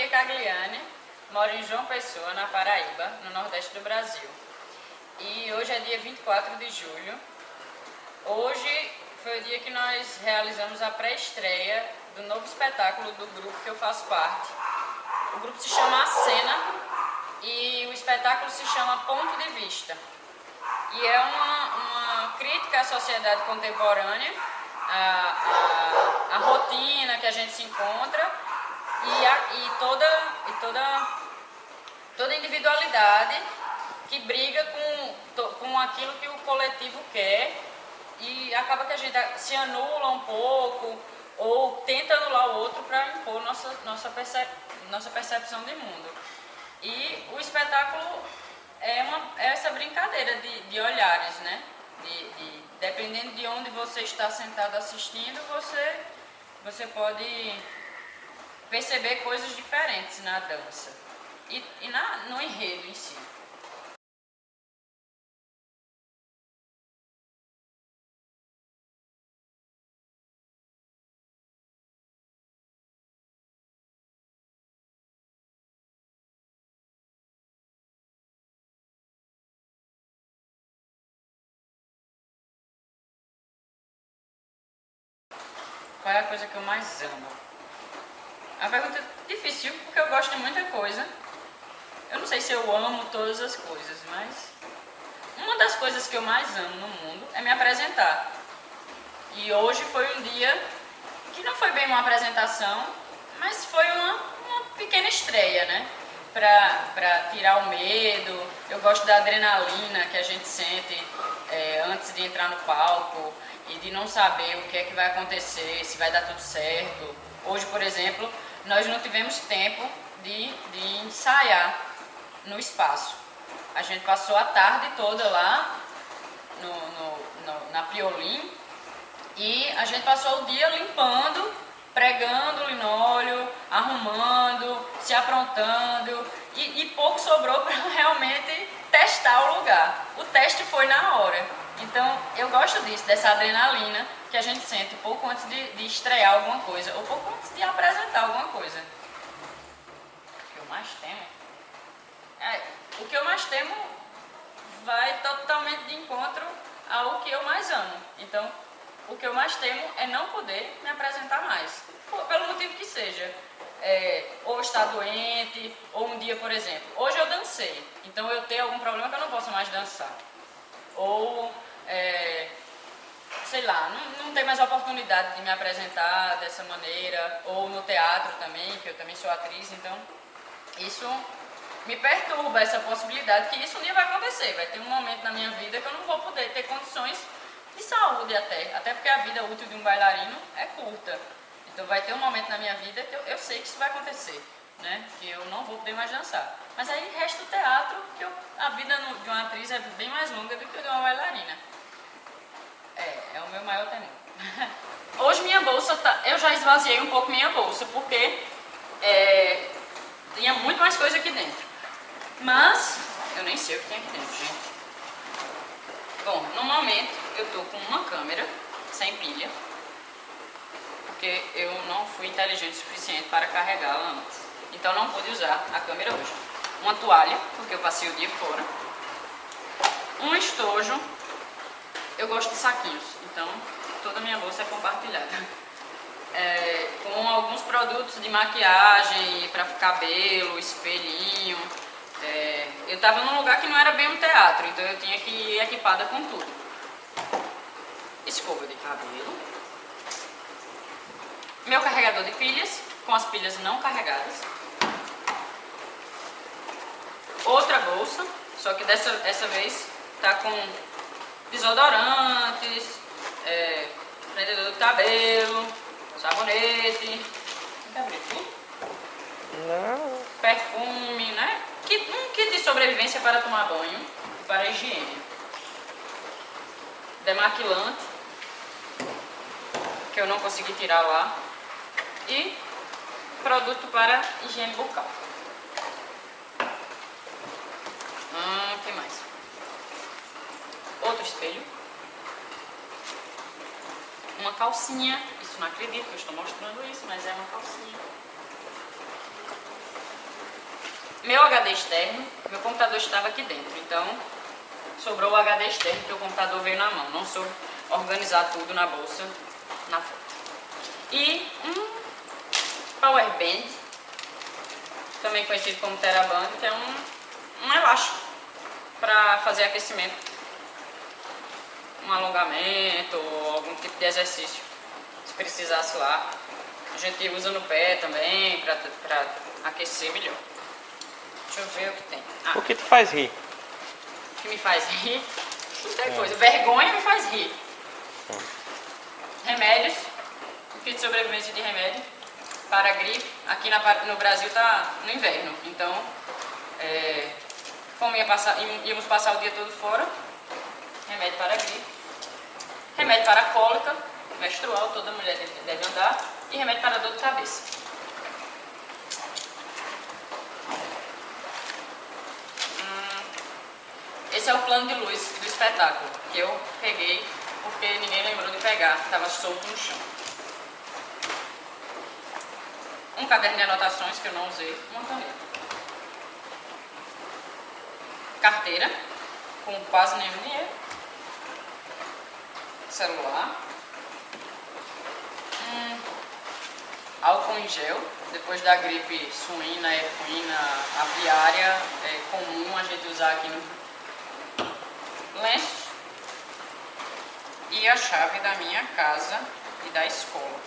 Maria Cagliani, moro em João Pessoa, na Paraíba, no Nordeste do Brasil. E hoje é dia 24 de julho. Hoje foi o dia que nós realizamos a pré-estreia do novo espetáculo do grupo que eu faço parte. O grupo se chama A Cena e o espetáculo se chama Ponto de Vista. E é uma crítica à sociedade contemporânea, a rotina que a gente se encontra e toda individualidade que briga com aquilo que o coletivo quer e acaba que a gente se anula um pouco ou tenta anular o outro para impor nossa percepção de mundo. E o espetáculo é essa brincadeira de olhares, né? Dependendo de onde você está sentado assistindo, você pode perceber coisas diferentes na dança e no enredo em si. Qual é a coisa que eu mais amo? É uma pergunta difícil porque eu gosto de muita coisa. Eu não sei se eu amo todas as coisas, mas uma das coisas que eu mais amo no mundo é me apresentar. E hoje foi um dia que não foi bem uma apresentação, mas foi uma pequena estreia, né? Pra tirar o medo. Eu gosto da adrenalina que a gente sente antes de entrar no palco e de não saber o que é que vai acontecer, se vai dar tudo certo. Hoje, por exemplo, nós não tivemos tempo de ensaiar no espaço. A gente passou a tarde toda lá na Piolim e a gente passou o dia limpando, pregando o linóleo, arrumando, se aprontando e pouco sobrou para realmente testar o lugar. O teste foi na hora. Então eu gosto disso, dessa adrenalina que a gente sente pouco antes de estrear alguma coisa ou pouco antes de apresentar alguma coisa. O que eu mais temo? O que eu mais temo vai totalmente de encontro ao que eu mais amo. Então, o que eu mais temo é não poder me apresentar mais, pelo motivo que seja. Ou estar doente, ou um dia, por exemplo, hoje eu dancei, então eu tenho algum problema que eu não posso mais dançar. Ou, sei lá, não tem mais oportunidade de me apresentar dessa maneira, ou no teatro também, que eu também sou atriz, então isso me perturba, essa possibilidade, que isso um dia vai acontecer, vai ter um momento na minha vida que eu não vou poder ter condições de saúde até porque a vida útil de um bailarino é curta. Então vai ter um momento na minha vida que eu sei que isso vai acontecer, né? Que eu não vou poder mais dançar. Mas aí resta o teatro, que a vida de uma atriz é bem mais longa do que a de uma bailarina. É o meu maior temor. Hoje minha bolsa, eu já esvaziei um pouco minha bolsa, porque tinha muito mais coisa aqui dentro. Mas eu nem sei o que tem aqui dentro, gente. Bom, no momento eu tô com uma câmera sem pilha, porque eu não fui inteligente o suficiente para carregá-la antes. Então não pude usar a câmera hoje. Uma toalha, porque eu passei o dia fora. Um estojo. Eu gosto de saquinhos, então toda a minha bolsa é compartilhada. Com alguns produtos de maquiagem para cabelo, espelhinho. Eu estava num lugar que não era bem um teatro, então eu tinha que ir equipada com tudo. Escova de cabelo. Meu carregador de pilhas, com as pilhas não carregadas. Outra bolsa, só que dessa vez tá com desodorantes, prendedor do cabelo, sabonete. Quer abrir tudo? Não. Perfume, né? Um kit de sobrevivência para tomar banho e para higiene. Demaquilante, que eu não consegui tirar lá. E produto para higiene bucal. O que mais? Outro espelho. Uma calcinha. Isso não acredito que eu estou mostrando isso, mas é uma calcinha. meu HD externo, meu computador estava aqui dentro, então sobrou o HD externo porque o computador veio na mão, não soube organizar tudo na bolsa na foto. E um power band, também conhecido como TheraBand, que é um elástico para fazer aquecimento, um alongamento ou algum tipo de exercício, se precisasse lá. A gente usa no pé também para aquecer melhor. Deixa eu ver o que tem. O que tu faz rir? O que me faz rir? Muita coisa. Vergonha me faz rir. Remédios. Um kit de sobrevivência de remédio para a gripe. Aqui no Brasil tá no inverno. Então, como íamos passar o dia todo fora, remédio para a gripe. Remédio para a cólica menstrual, toda mulher deve andar. E remédio para dor de cabeça. Esse é o plano de luz do espetáculo, que eu peguei porque ninguém lembrou de pegar, estava solto no chão. Um caderno de anotações que eu não usei, uma caneta. Carteira, com quase nenhum dinheiro. Celular. Álcool em gel. Depois da gripe suína, equina, aviária, é comum a gente usar aqui no lenço e a chave da minha casa e da escola.